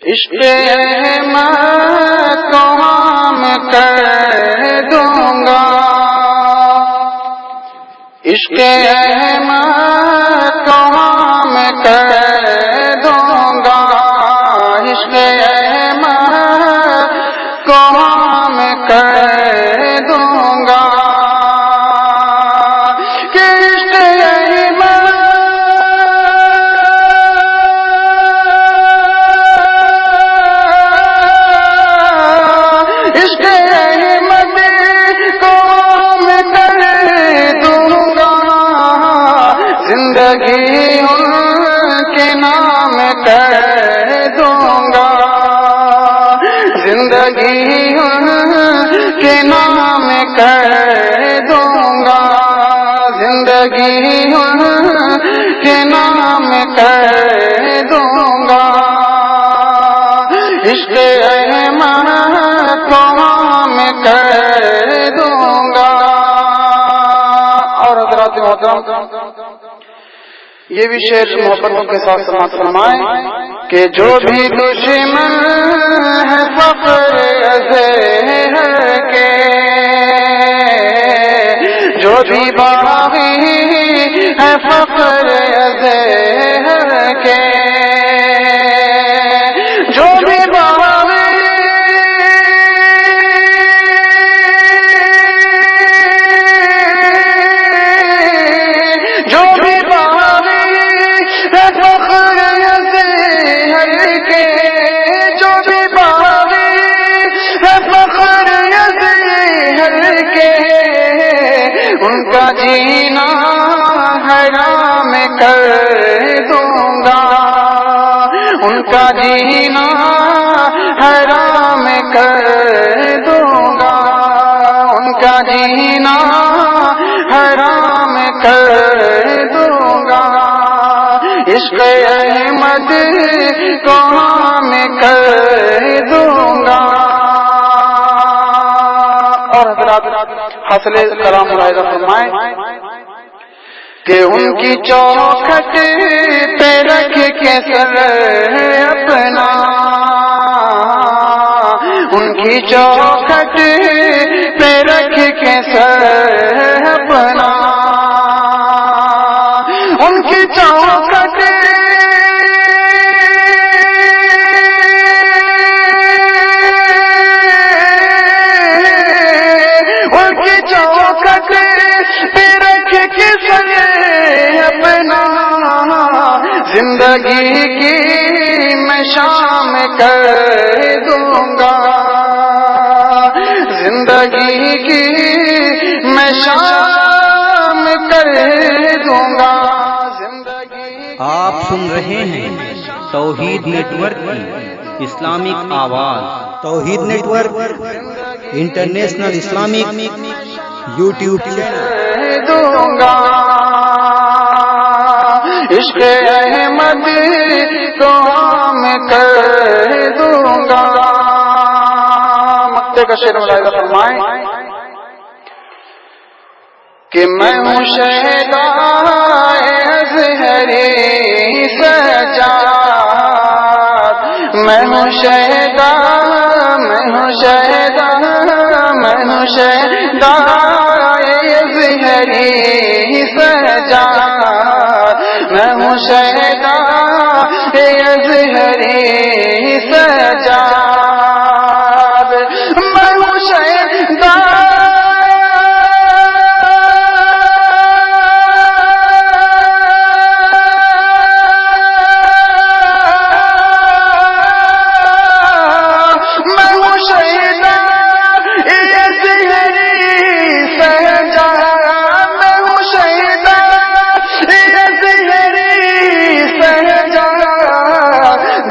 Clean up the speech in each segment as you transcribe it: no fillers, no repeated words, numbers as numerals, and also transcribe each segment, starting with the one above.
عشق احمد کو عام کر دوں گا، عشق احمد کو عام کر دوں گا، عشق احمد کو عام کر دوں گا، کہ عشق احمد عشق احمد کو عام کر دوں گا، زندگی ان کے نام کر دوں گا، زندگی ان کے نام کر دوں گا، زندگی ان کے نام کر دوں گا، عشق احمد کو عام کر دوں گا۔ اور حضرات محترم، یہ بھی شعر محبتوں کے ساتھ سماعت فرمائیں کہ جو بھی دشمن ہے فخر ازہر کے، جو بھی باغی ہے فخر ازہر کے، جو بھی باغی جو بھی باغی ہے فخر ازہر کے، جو بھی باغی ہے فخر ازہر کے، ان کا جینا حرام کر دوں گا، ان کا جینا حرام کر دوں گا، ان کا جینا حرام کر دوں گا، عشق احمد کو عام کر دوں گا۔ اور حضرات حاصل کرام ملاحظہ فرمائیں کہ ان کی چوکھٹ پہ رکھ کے سر اپنا، ان کی چوکھٹ پہ رکھ کے سر اپنا، ان کی چوکھٹ ان کی چوکھٹ پہ رکھ کے سر اپنا، زندگی کی میں شام کر دوں گا، زندگی کی میں شام کر دوں گا، زندگی آپ سن رہے ہیں توحید نیٹ ورک کی اسلامک آواز۔ توحید network international Islamic YouTube channel دوں گا، عشق احمد کو عام کر دوں گا۔ مکتے کا شعر ملاحظہ فرمائیں کہ میں ہوں شہدائے ازہری سجاد، میں ہوں شہدا، میں ہوں شہدا، میں ہوں شہدائے ازہری سجاد، میں ہوں شہدائے ازہری سجاد، میں ہوں شہدا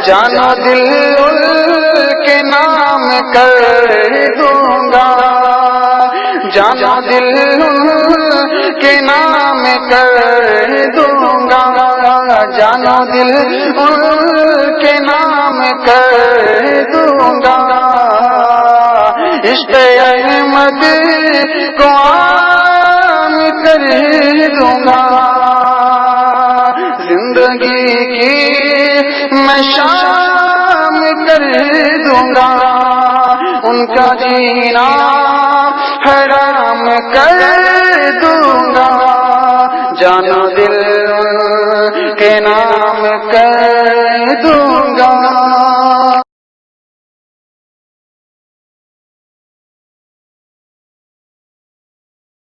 جانو دل کے نام کر دوں گا، جانو دل کے نام کر دوں گا، جانو دل کے نام کر دوں گا، عشق احمد کو عام کر دوں گا، زندگی کی میں شام دوں گا، ان کا جینا حرام کر دوں گا، جان و دل ان کے نام کر دوں گا۔